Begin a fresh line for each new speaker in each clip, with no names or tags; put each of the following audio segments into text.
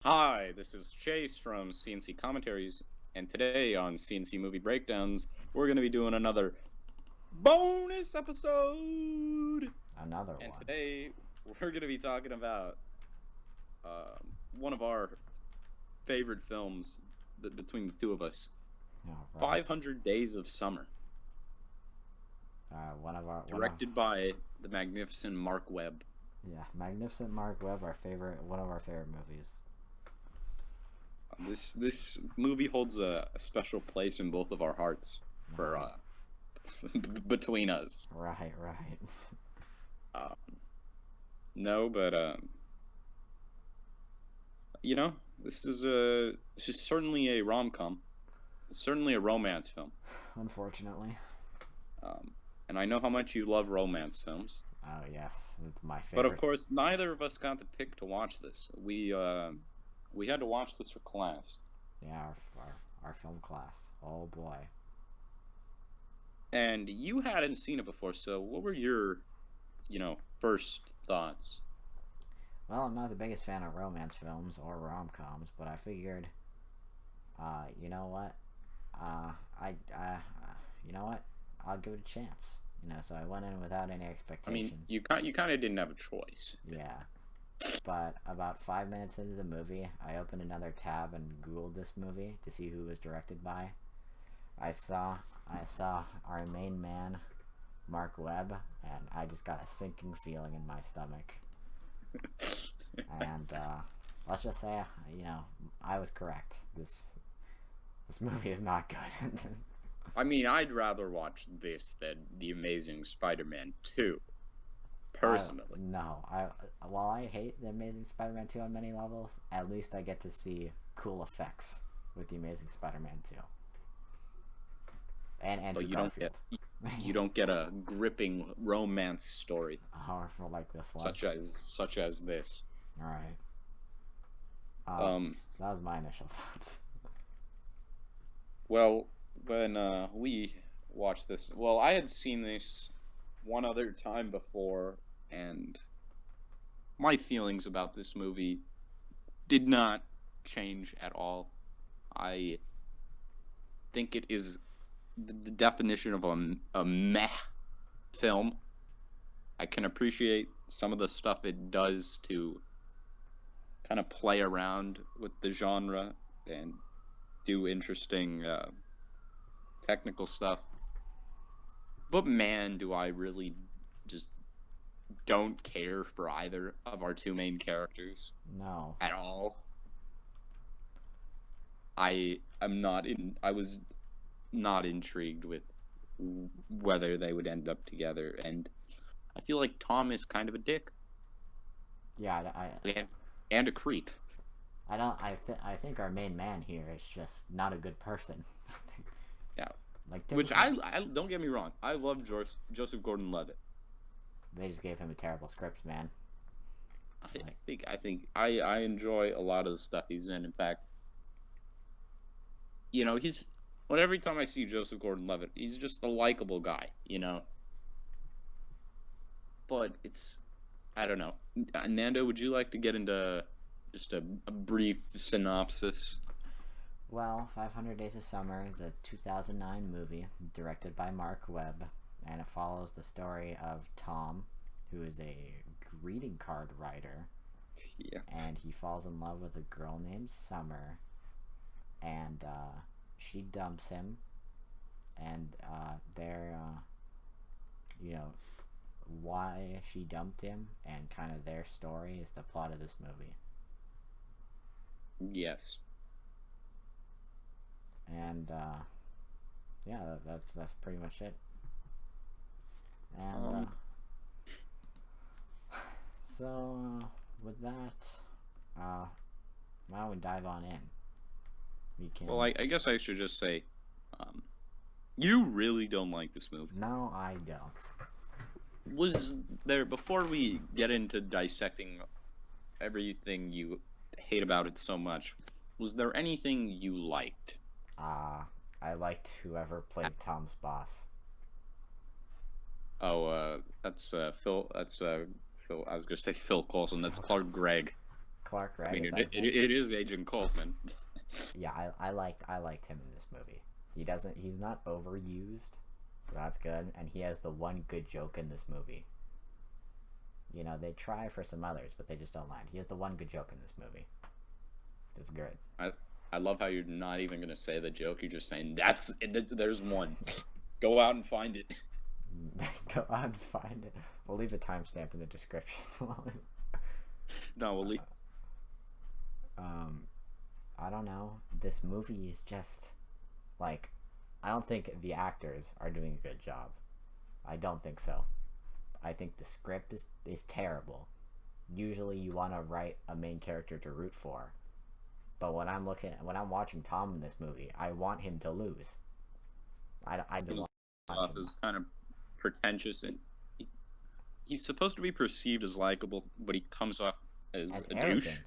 Hi, this is Chase from CNC Commentaries, and today on CNC Movie Breakdowns, we're going to be doing another bonus episode!
Another
And
one.
today, we're going to be talking about one of our favorite films between the two of us,
All right.
500 Days of Summer, directed by the magnificent Marc Webb.
Magnificent Marc Webb, one of our favorite movies.
This movie holds a special place in both of our hearts for between us.
Right.
Um, no, but this is certainly a rom-com. It's certainly a romance film.
Unfortunately.
And I know how much you love romance films.
Oh yes, it's my
But of
favorite.
course, neither of us got to pick to watch this. We had to watch this for class.
Yeah, our film class. Oh boy.
And you hadn't seen it before, so what were your, first thoughts?
Well, I'm not the biggest fan of romance films or rom-coms, but I figured, you know what? You know what? I'll give it a chance. So I went in without any
I
expectations.
mean, you kind of didn't have a choice.
Yeah. But about 5 minutes into the movie, I opened another tab and Googled this movie to see who it was directed by. I saw our main man, Marc Webb, and I just got a sinking feeling in my stomach. And let's just say, I was correct. This movie is not good.
I mean, I'd rather watch this than The Amazing Spider-Man 2. Personally.
While I hate The Amazing Spider-Man 2 on many levels, at least I get to see cool effects with The Amazing Spider-Man 2. And Andrew Garfield.
You don't get a gripping romance story.
Powerful like this one.
Such as this.
Alright. That was my initial thoughts.
Well, when we watched this, well, I had seen this one other time before, and my feelings about this movie did not change at all. I think it is the definition of a meh film. I can appreciate some of the stuff it does to kind of play around with the genre and do interesting technical stuff. But man, do I really just don't care for either of our two main characters.
No.
At all. I was not intrigued with whether they would end up together, and I feel like Tom is kind of a dick.
Yeah,
and a creep.
I think our main man here is just not a good person.
Yeah.
Like
Which I don't get me wrong. I love Joseph Gordon-Levitt.
They just gave him a terrible script, man.
I think I enjoy a lot of the stuff he's in. In fact, every time I see Joseph Gordon-Levitt, he's just a likable guy, But I don't know. Nando, would you like to get into just a brief synopsis?
Well, 500 Days of Summer is a 2009 movie directed by Marc Webb, and it follows the story of Tom, who is a greeting card writer.
Yeah.
And he falls in love with a girl named Summer, and she dumps him, and why she dumped him and kind of their story is the plot of this movie.
Yes.
And that's pretty much it. And so with that, why don't we dive on in?
Well, I guess I should just say, you really don't like this movie.
No, I don't.
Was there, before we get into dissecting everything you hate about it so much, was there anything you liked?
I liked whoever played Tom's boss.
Oh, that's Phil. That's Phil. I was gonna say Phil Coulson. That's Clark Gregg.
Clark,
I
right?
mean,
Is that his name?
it is Agent Coulson.
Yeah, I liked him in this movie. He's not overused. So that's good, and he has the one good joke in this movie. You know, they try for some others, but they just don't land. He has the one good joke in this movie. It's good.
I love how you're not even gonna say the joke. You're just saying there's one. Go out and find it.
Go out and find it. We'll leave a timestamp in the description.
No, we'll leave.
I don't know. This movie is just like, I don't think the actors are doing a good job. I don't think so. I think the script is terrible. Usually you want to write a main character to root for. But when I'm watching Tom in this movie, I want him to lose. I don't want
Stuff is kind of pretentious, and he's supposed to be perceived as likable, but he comes off as a
arrogant.
douche.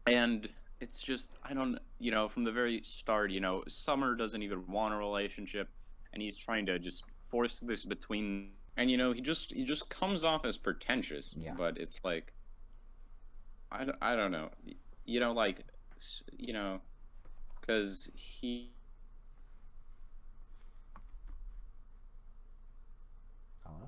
And it's just, I don't, from the very start, Summer doesn't even want a relationship, and he's trying to just force this between, and he just comes off as pretentious.
Yeah.
But it's like, I don't know, because he.
Hello?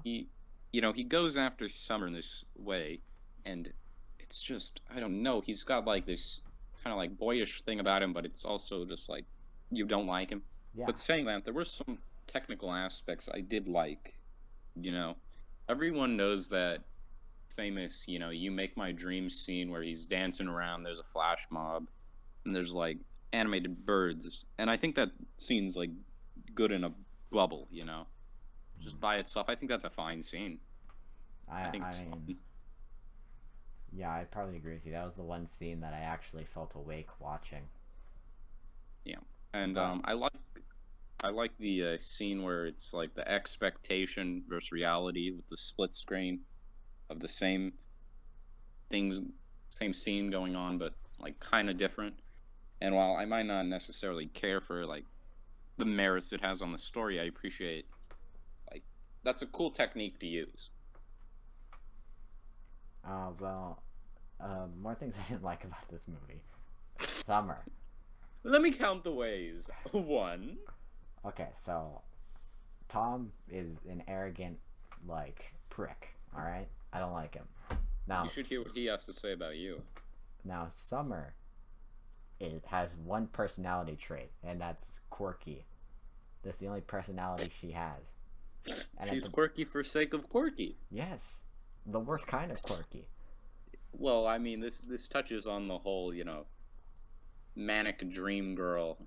He goes after Summer in this way, and it's just, I don't know, he's got like this kind of like boyish thing about him, but it's also just like, you don't like him.
Yeah.
But saying that, there were some technical aspects I did like. Everyone knows that famous, You Make My Dreams scene where he's dancing around, there's a flash mob, and there's like animated birds, and I think that scene's like good in a bubble, just by itself. I think that's a fine scene. I think it's fun.
Yeah, I'd probably agree with you. That was the one scene that I actually felt awake watching.
Yeah, and I like the scene where it's like the expectation versus reality with the split screen of the same things, same scene going on, but like kind of different. And while I might not necessarily care for like the merits it has on the story, I appreciate like that's a cool technique to use.
More things I didn't like about this movie. Summer.
Let me count the ways. 1.
Okay, so Tom is an arrogant, like, prick. All right, I don't like him. Now
you should hear what he has to say about you.
Now Summer has one personality trait, and that's quirky. That's the only personality she has.
And she's quirky for sake of quirky.
Yes, the worst kind of quirky.
Well, I mean, this touches on the whole, manic dream girl,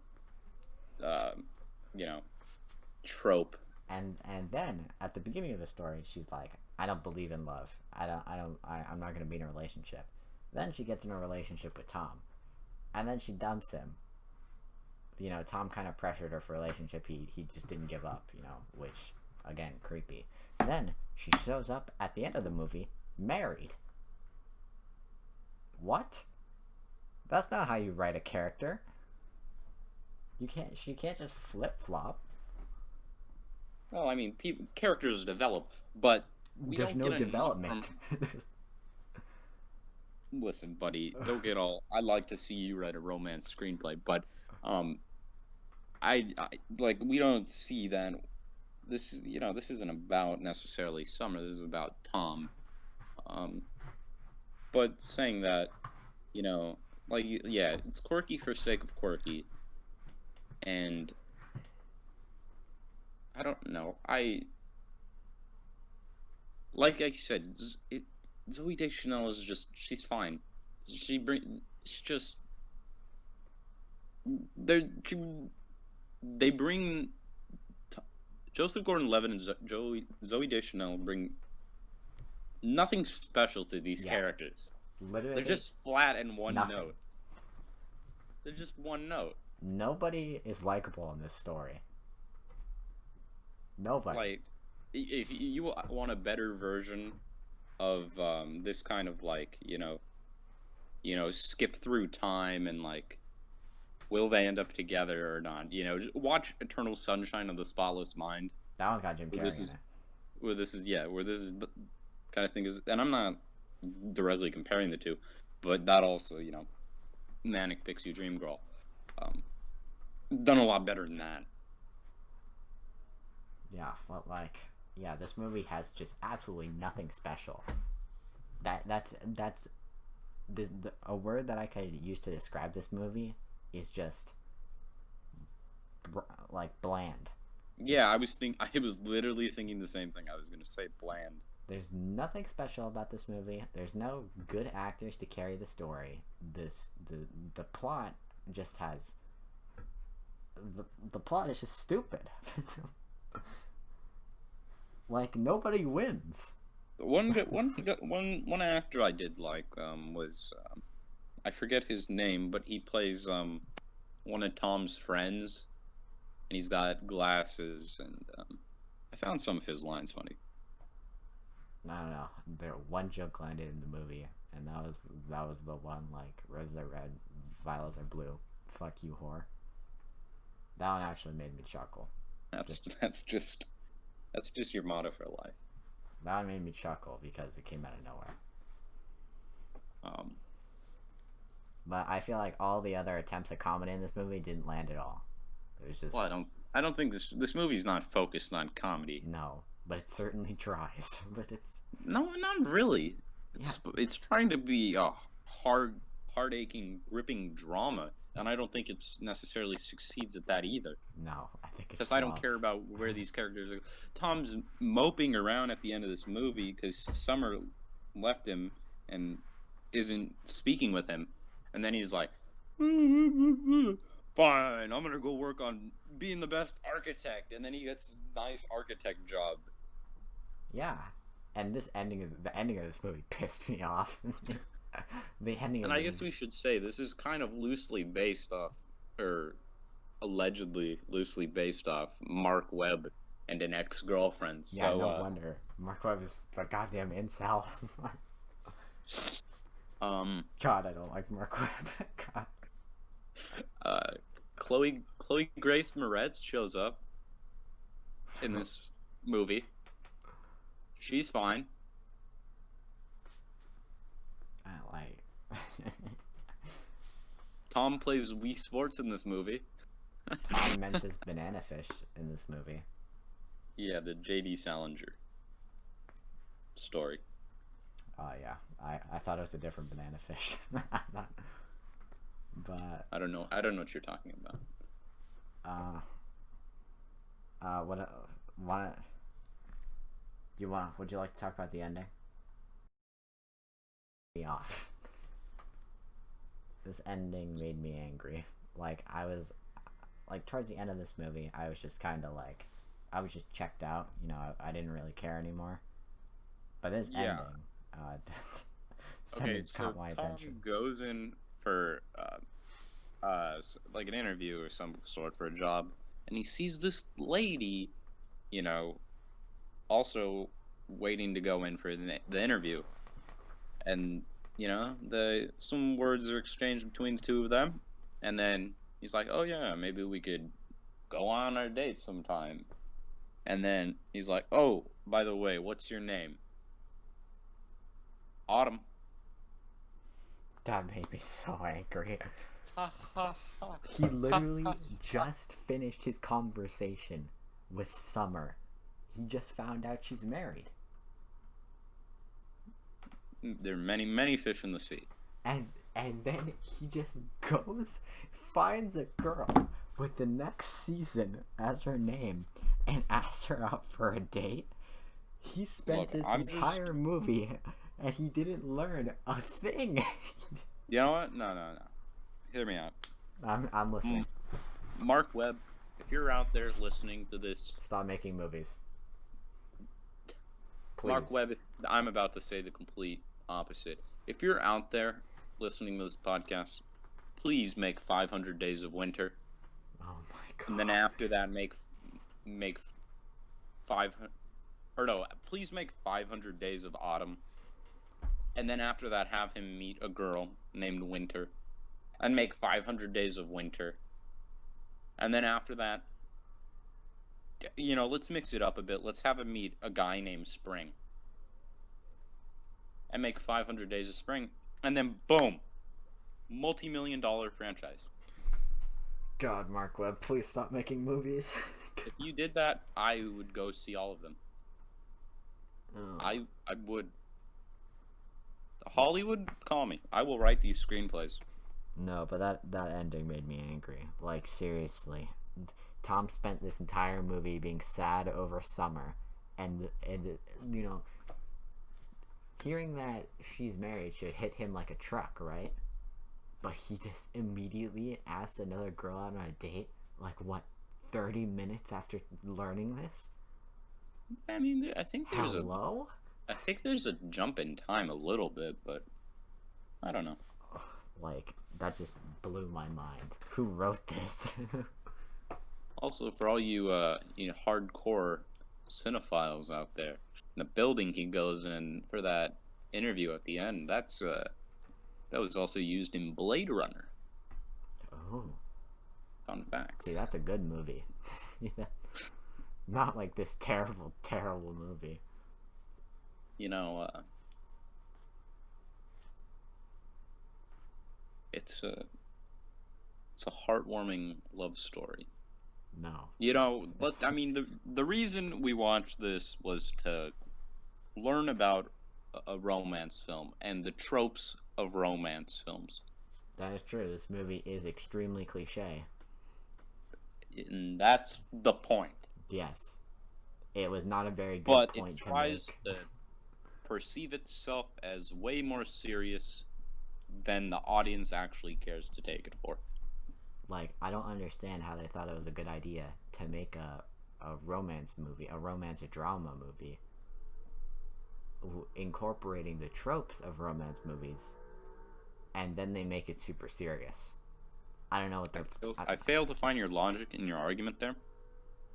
trope.
And then at the beginning of the story, she's like, I don't believe in love. I'm not gonna be in a relationship. Then she gets in a relationship with Tom, and then she dumps him. Tom kind of pressured her for a relationship. He just didn't give up. Which again, creepy. Then she shows up at the end of the movie, married. What? That's not how you write a character. She can't just flip-flop.
Well, I mean, characters develop, but
there's no development.
Listen, buddy, don't get all. I'd like to see you write a romance screenplay, but I like we don't see that. This isn't about necessarily Summer. This is about Tom. But saying that, it's quirky for sake of quirky, and I don't know. Like I said, Zooey Deschanel is she's fine. They bring Joseph Gordon-Levitt and Zooey Deschanel bring nothing special to these characters.
Literally,
they're just flat and one
nothing.
note. They're just one note.
Nobody is likable in this story. Nobody.
Like, if you want a better version of this kind of like, skip through time and like, will they end up together or not? Just watch Eternal Sunshine of the Spotless Mind.
That one's got Jim Carrey in it.
Where this is the kind of thing is, and I'm not directly comparing the two, but that also, manic pixie dream girl, um, done a lot better than that.
Yeah, but like, yeah, this movie has just absolutely nothing special. That's a word that I could use to describe this movie is just like bland.
Yeah, I was literally thinking the same thing. I was gonna say bland.
There's nothing special about this movie. There's no good actors to carry the story. The plot just has the plot is just stupid. Like nobody wins.
One actor I did like was I forget his name, but he plays one of Tom's friends, and he's got glasses, and I found some of his lines funny.
I don't know. There one joke landed in the movie, and that was the one like roses are red, violets are blue. Fuck you, whore. That one actually made me chuckle.
That's just your motto for life.
That one made me chuckle because it came out of nowhere. But I feel like all the other attempts at comedy in this movie didn't land at all. It was just.
Well, I don't think this movie's not focused on comedy.
No, but it certainly tries. But it's
no, not really. It's trying to be a heart-aching, gripping drama, and I don't think it's necessarily succeeds at that either.
No, I think it's
because I don't care about where these characters are. Tom's moping around at the end of this movie because Summer left him and isn't speaking with him, and then he's like, "Fine, I'm gonna go work on being the best architect," and then he gets a nice architect job.
Yeah, and the ending of this movie pissed me off. The ending.
And I guess we should say this is kind of loosely based off, or allegedly loosely based off Marc Webb and an ex-girlfriend. So,
yeah, no wonder. Marc Webb is the goddamn incel. God, I don't like Marc Webb.
God. Chloe Grace Moretz shows up in this movie. She's fine.
I like.
Tom plays Wii Sports in this movie.
Tom mentions banana fish in this movie.
Yeah, the J.D. Salinger story.
Oh yeah, I thought it was a different banana fish. But
I don't know what you're talking about.
Would you like to talk about the ending? Me off. This ending made me angry. Like I was like towards the end of this movie, I was just kind of like I was just checked out, I didn't really care anymore. But this ending
okay, so Tom goes in for like an interview or some sort for a job, and he sees this lady, also waiting to go in for the interview, and some words are exchanged between the two of them, and then he's like, "Oh yeah, maybe we could go on our date sometime," and then he's like, "Oh, by the way, what's your name?" Autumn.
That made me so angry. He literally just finished his conversation with Summer. He just found out she's married.
There are many, many fish in the sea.
And then he just goes, finds a girl with the next season as her name, and asks her out for a date. He spent this entire movie, and he didn't learn a thing.
You know what? No. Hear me out.
I'm listening.
Marc Webb, if you're out there listening to this,
stop making movies. Please.
Marc Webb, I'm about to say the complete opposite. If you're out there listening to this podcast, please make 500 Days of Winter.
Oh my god.
And then after that, make 500, or no, please make 500 Days of Autumn. And then after that, have him meet a girl named Winter. And make 500 Days of Winter. And then after that, let's mix it up a bit. Let's have him meet a guy named Spring. And make 500 Days of Spring. and then boom, multi-million-dollar franchise.
God, Marc Webb, please stop making movies.
If you did that, I would go see all of them.
Oh.
I would. Hollywood, call me. I will write these screenplays.
No, but that ending made me angry. Like, seriously. Tom spent this entire movie being sad over Summer, and you know, hearing that she's married should hit him like a truck, right? But he just immediately asked another girl out on a date, like, what, 30 minutes after learning this?
I mean, I think there's
Hello?
I think there's a jump in time a little bit, but I don't know.
Like, that just blew my mind. Who wrote this?
Also, for all you hardcore cinephiles out there, the building he goes in for that interview at the end, that was also used in Blade Runner.
Oh.
Fun fact.
See, that's a good movie. Not like this terrible, terrible movie.
You know, it's a heartwarming love story.
No.
You know, but I mean, the reason we watched this was to learn about a romance film and the tropes of romance films.
That is true. This movie is extremely cliche.
And that's the point.
Yes. It was not a very good
but
point
it tries
to make.
to perceive itself as way more serious than the audience actually cares to take it for.
Like, I don't understand how they thought it was a good idea to make a romance movie, a romance drama movie, incorporating the tropes of romance movies, and then they make it super serious. I don't know what they're...
I fail to find your logic in your argument there,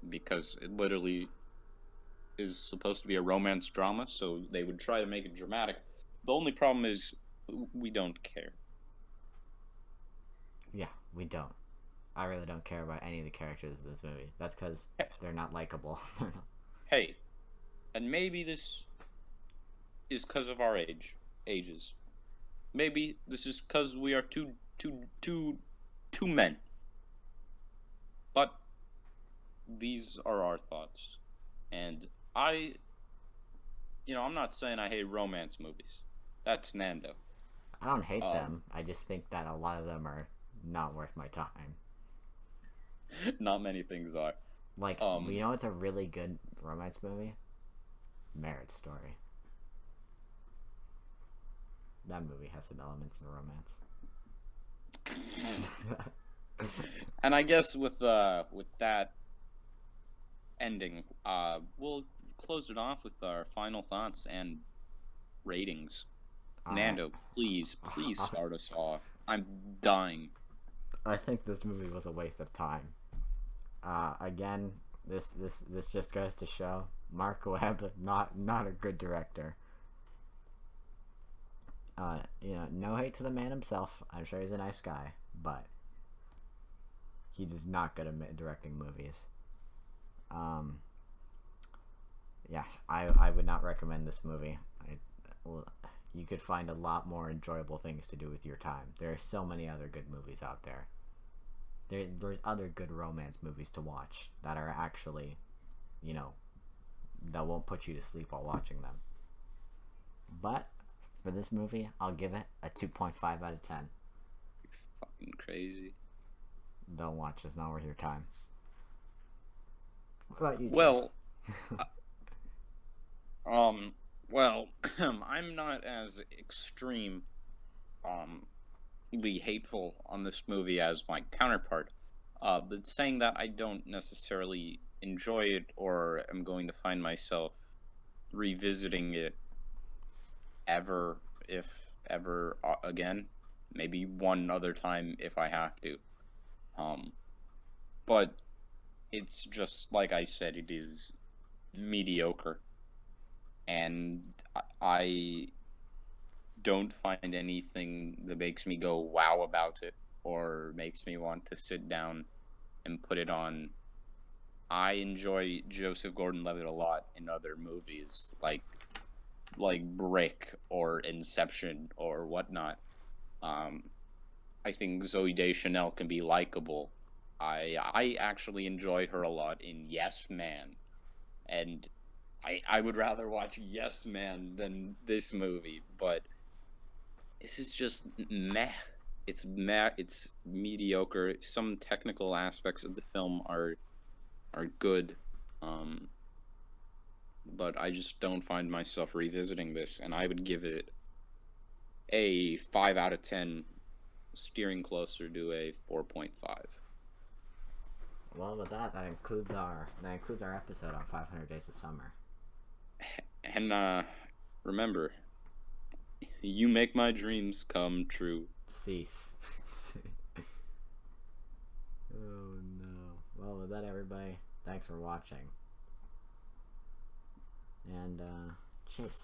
because it literally is supposed to be a romance drama, so they would try to make it dramatic. The only problem is we don't care.
Yeah, we don't. I really don't care about any of the characters in this movie. That's because they're not likable.
Hey, and maybe this is because of our ages. Maybe this is because we are two men. But these are our thoughts. And I'm not saying I hate romance movies. That's Nando.
I don't hate them. I just think that a lot of them are not worth my time.
Not many things are.
Like, you know what's a really good romance movie? Marriage Story. That movie has some elements of romance.
And I guess with that ending, we'll close it off with our final thoughts and ratings. Nando, please start us off. I'm dying.
I think this movie was a waste of time. Again, this just goes to show Marc Webb not a good director. No hate to the man himself. I'm sure he's a nice guy, but he's just not good at directing movies. Yeah, I would not recommend this movie. You could find a lot more enjoyable things to do with your time. There are so many other good movies out there. There's other good romance movies to watch that are actually, that won't put you to sleep while watching them. But for this movie, I'll give it a 2.5 out of 10.
You're fucking crazy.
Don't watch. It's not worth your time. What about you,
Well, I'm not as extremely hateful on this movie as my counterpart. But saying that, I don't necessarily enjoy it or am going to find myself revisiting it ever, if ever again. Maybe one other time if I have to. But it's just like I said, it is mediocre. And I don't find anything that makes me go wow about it or makes me want to sit down and put it on. I enjoy Joseph Gordon-Levitt a lot in other movies, like like Brick or Inception or whatnot. I think Zoe Deschanel can be likable. I actually enjoy her a lot in Yes Man, and I would rather watch Yes Man than this movie, but this is just meh. It's meh. It's mediocre. Some technical aspects of the film are good, um, but I just don't find myself revisiting this, and I would give it a 5 out of 10, steering closer to a 4.5.
Well, with that includes our episode on 500 Days of Summer.
And remember, you make my dreams come true.
Cease. Oh no. Well, with that, everybody, thanks for watching. And chase.